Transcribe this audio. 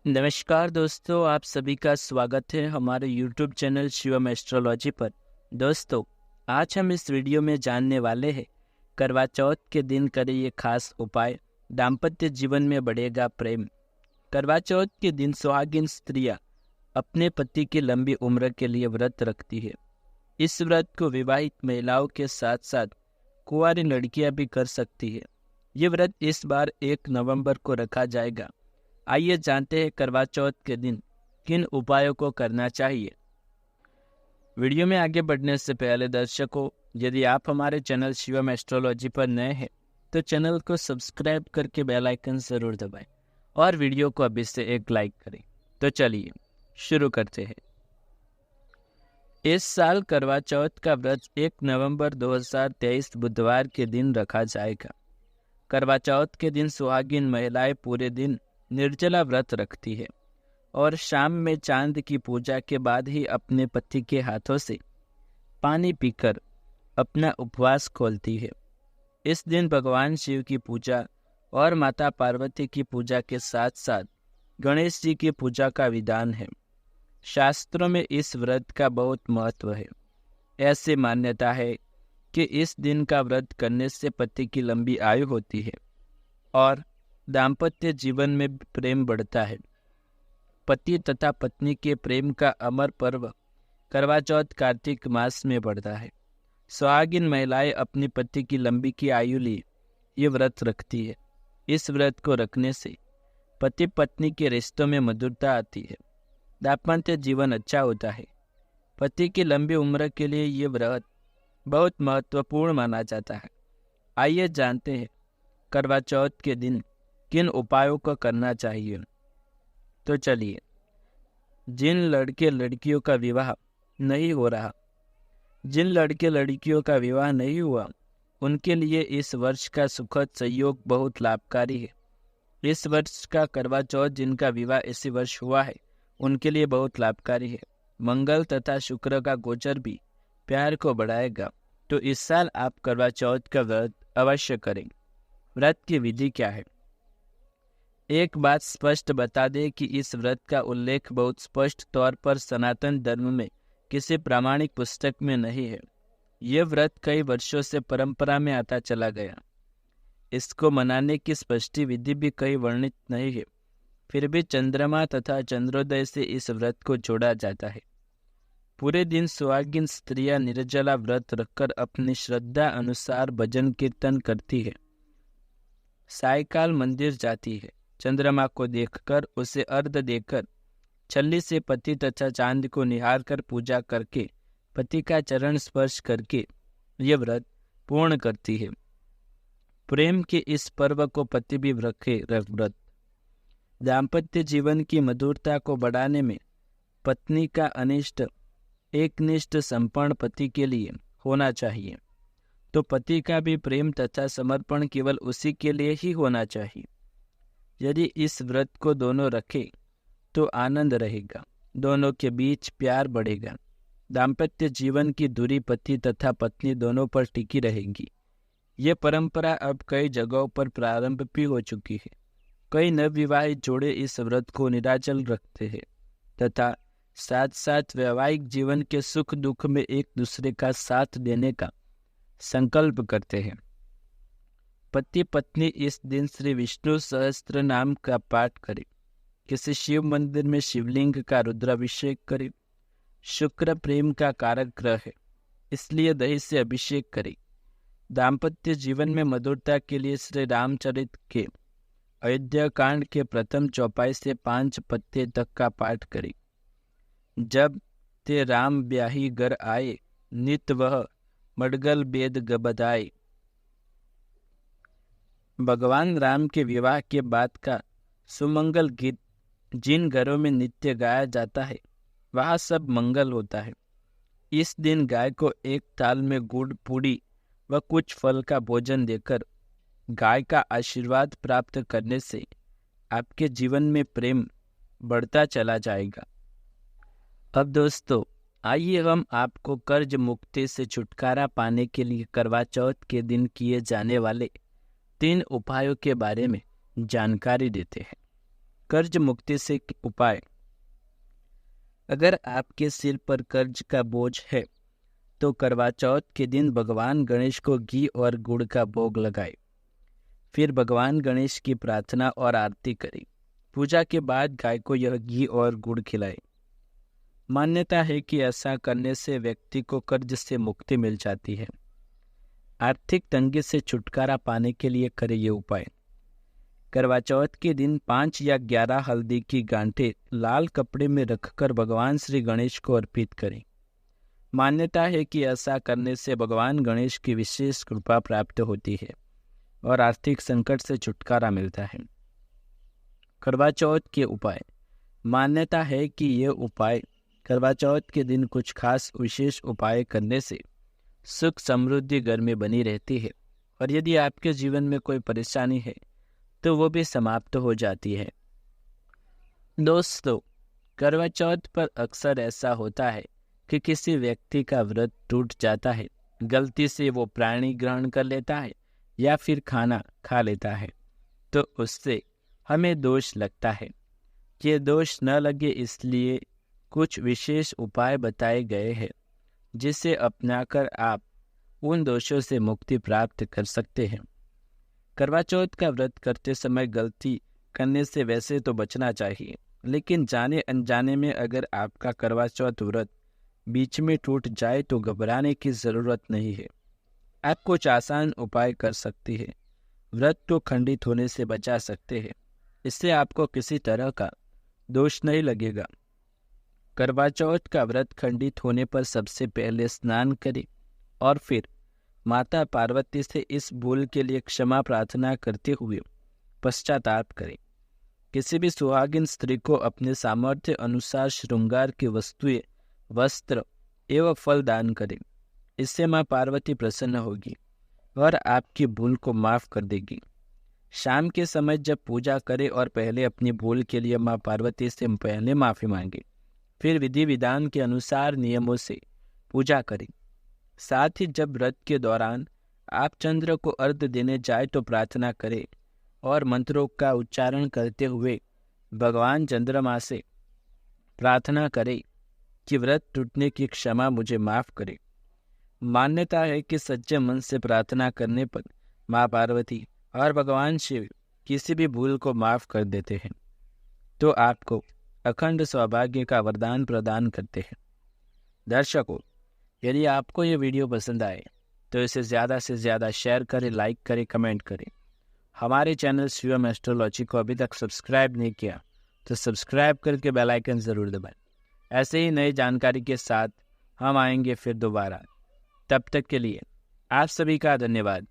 नमस्कार दोस्तों, आप सभी का स्वागत है हमारे YouTube चैनल शिवम एस्ट्रोलॉजी पर। दोस्तों, आज हम इस वीडियो में जानने वाले हैं करवा चौथ के दिन करें ये खास उपाय, दाम्पत्य जीवन में बढ़ेगा प्रेम। करवा चौथ के दिन सुहागिन स्त्रियां अपने पति की लंबी उम्र के लिए व्रत रखती है। इस व्रत को विवाहित महिलाओं के साथ साथ कुंवारी लड़कियां भी कर सकती है। ये व्रत इस बार 1 नवंबर को रखा जाएगा। आइए जानते हैं करवा चौथ के दिन किन उपायों को करना चाहिए। वीडियो में आगे बढ़ने से पहले दर्शकों, यदि आप हमारे चैनल शिवम एस्ट्रोलॉजी पर नए हैं तो चैनल को सब्सक्राइब करके बेल आइकन जरूर दबाएं और वीडियो को अभी से एक लाइक करें। तो चलिए शुरू करते हैं। इस साल करवा चौथ का व्रत 1 नवंबर 2023 बुधवार के दिन रखा जाएगा। करवा चौथ के दिन सुहागिन महिलाएं पूरे दिन निर्जला व्रत रखती है और शाम में चांद की पूजा के बाद ही अपने पति के हाथों से पानी पीकर अपना उपवास खोलती है। इस दिन भगवान शिव की पूजा और माता पार्वती की पूजा के साथ साथ गणेश जी की पूजा का विधान है। शास्त्रों में इस व्रत का बहुत महत्व है। ऐसी मान्यता है कि इस दिन का व्रत करने से पति की लंबी आयु होती है और दाम्पत्य जीवन में प्रेम बढ़ता है। पति तथा पत्नी के प्रेम का अमर पर्व करवा चौथ कार्तिक मास में पड़ता है। सुहागिन महिलाएं अपनी पति की लंबी की आयु लिए ये व्रत रखती है। इस व्रत को रखने से पति पत्नी के रिश्तों में मधुरता आती है, दाम्पत्य जीवन अच्छा होता है। पति की लंबी उम्र के लिए ये व्रत बहुत महत्वपूर्ण माना जाता है। आइए जानते हैं करवा चौथ के दिन किन उपायों को करना चाहिए। तो चलिए, जिन लड़के लड़कियों का विवाह नहीं हुआ उनके लिए इस वर्ष का सुखद संयोग बहुत लाभकारी है। इस वर्ष का करवा चौथ जिनका विवाह इसी वर्ष हुआ है उनके लिए बहुत लाभकारी है। मंगल तथा शुक्र का गोचर भी प्यार को बढ़ाएगा। तो इस साल आप करवा चौथ का व्रत अवश्य करें। व्रत की विधि क्या है? एक बात स्पष्ट बता दें कि इस व्रत का उल्लेख बहुत स्पष्ट तौर पर सनातन धर्म में किसी प्रामाणिक पुस्तक में नहीं है। यह व्रत कई वर्षों से परंपरा में आता चला गया। इसको मनाने की स्पष्ट विधि भी कहीं वर्णित नहीं है। फिर भी चंद्रमा तथा चंद्रोदय से इस व्रत को जोड़ा जाता है। पूरे दिन सुहागिन स्त्रियां निर्जला व्रत रखकर अपनी श्रद्धा अनुसार भजन कीर्तन करती है। सायकाल मंदिर जाती है। चंद्रमा को देखकर उसे अर्घ्य देकर छल्ली से पति तथा चांद को निहार कर पूजा करके पति का चरण स्पर्श करके ये व्रत पूर्ण करती है। प्रेम के इस पर्व को पति भी रखे व्रत दाम्पत्य जीवन की मधुरता को बढ़ाने में पत्नी का एकनिष्ठ संपन्न पति के लिए होना चाहिए। तो पति का भी प्रेम तथा समर्पण केवल उसी के लिए ही होना चाहिए। यदि इस व्रत को दोनों रखें तो आनंद रहेगा, दोनों के बीच प्यार बढ़ेगा। दाम्पत्य जीवन की दूरी पति तथा पत्नी दोनों पर टिकी रहेगी। ये परंपरा अब कई जगहों पर प्रारंभ भी हो चुकी है। कई नवविवाहित जोड़े इस व्रत को निराचल रखते हैं तथा साथ साथ वैवाहिक जीवन के सुख दुख में एक दूसरे का साथ देने का संकल्प करते हैं। पति पत्नी इस दिन श्री विष्णु सहस्त्र नाम का पाठ करें। किसी शिव मंदिर में शिवलिंग का रुद्राभिषेक करें। शुक्र प्रेम का कारक ग्रह है, इसलिए दही से अभिषेक करें। दाम्पत्य जीवन में मधुरता के लिए श्री रामचरित के अयोध्या कांड के प्रथम चौपाई से 5 पत्ते तक का पाठ करें। जब ते राम ब्याही घर आए, नित वह मडगल बेद बधाए। भगवान राम के विवाह के बाद का सुमंगल गीत जिन घरों में नित्य गाया जाता है वहाँ सब मंगल होता है। इस दिन गाय को एक थाल में गुड़ पूड़ी व कुछ फल का भोजन देकर गाय का आशीर्वाद प्राप्त करने से आपके जीवन में प्रेम बढ़ता चला जाएगा। अब दोस्तों, आइए हम आपको कर्ज मुक्ति से छुटकारा पाने के लिए करवा चौथ के दिन किए जाने वाले 3 उपायों के बारे में जानकारी देते हैं। कर्ज मुक्ति से उपाय। अगर आपके सिर पर कर्ज का बोझ है तो करवा चौथ के दिन भगवान गणेश को घी और गुड़ का भोग लगाए। फिर भगवान गणेश की प्रार्थना और आरती करें। पूजा के बाद गाय को यह घी और गुड़ खिलाए। मान्यता है कि ऐसा करने से व्यक्ति को कर्ज से मुक्ति मिल जाती है। आर्थिक तंगी से छुटकारा पाने के लिए करें ये उपाय। करवा चौथ के दिन 5 या 11 हल्दी की गांठें लाल कपड़े में रखकर भगवान श्री गणेश को अर्पित करें। मान्यता है कि ऐसा करने से भगवान गणेश की विशेष कृपा प्राप्त होती है और आर्थिक संकट से छुटकारा मिलता है। करवा चौथ के उपाय। मान्यता है कि ये उपाय करवा चौथ के दिन कुछ खास विशेष उपाय करने से सुख समृद्धि घर में बनी रहती है और यदि आपके जीवन में कोई परेशानी है तो वो भी समाप्त हो जाती है। दोस्तों, करवा चौथ पर अक्सर ऐसा होता है कि किसी व्यक्ति का व्रत टूट जाता है, गलती से वो प्राणी ग्रहण कर लेता है या फिर खाना खा लेता है तो उससे हमें दोष लगता है। ये दोष न लगे इसलिए कुछ विशेष उपाय बताए गए हैं जिसे अपनाकर आप उन दोषों से मुक्ति प्राप्त कर सकते हैं। करवा चौथ का व्रत करते समय गलती करने से वैसे तो बचना चाहिए, लेकिन जाने अनजाने में अगर आपका करवा चौथ व्रत बीच में टूट जाए तो घबराने की ज़रूरत नहीं है। आप कुछ आसान उपाय कर सकते हैं। व्रत को खंडित होने से बचा सकते हैं। इससे आपको किसी तरह का दोष नहीं लगेगा। करवा चौथ का व्रत खंडित होने पर सबसे पहले स्नान करें और फिर माता पार्वती से इस भूल के लिए क्षमा प्रार्थना करते हुए पश्चाताप करें। किसी भी सुहागिन स्त्री को अपने सामर्थ्य अनुसार श्रृंगार की वस्तुएं, वस्त्र एवं फल दान करें। इससे माँ पार्वती प्रसन्न होगी और आपकी भूल को माफ कर देगी। शाम के समय जब पूजा करें और पहले अपनी भूल के लिए माँ पार्वती से पहले माफ़ी मांगे, फिर विधि विधान के अनुसार नियमों से पूजा करें। साथ ही जब व्रत के दौरान आप चंद्र को अर्घ्य देने जाए तो प्रार्थना करें और मंत्रों का उच्चारण करते हुए भगवान चंद्रमा से प्रार्थना करें कि व्रत टूटने की क्षमा मुझे माफ़ करे। मान्यता है कि सच्चे मन से प्रार्थना करने पर माँ पार्वती और भगवान शिव किसी भी भूल को माफ़ कर देते हैं तो आपको अखंड सौभाग्य का वरदान प्रदान करते हैं। दर्शकों, यदि आपको ये वीडियो पसंद आए तो इसे ज़्यादा से ज़्यादा शेयर करें, लाइक करें, कमेंट करें। हमारे चैनल शिवम एस्ट्रोलॉजी को अभी तक सब्सक्राइब नहीं किया तो सब्सक्राइब करके बेल आइकन ज़रूर दबाएं। ऐसे ही नई जानकारी के साथ हम आएंगे फिर दोबारा। तब तक के लिए आप सभी का धन्यवाद।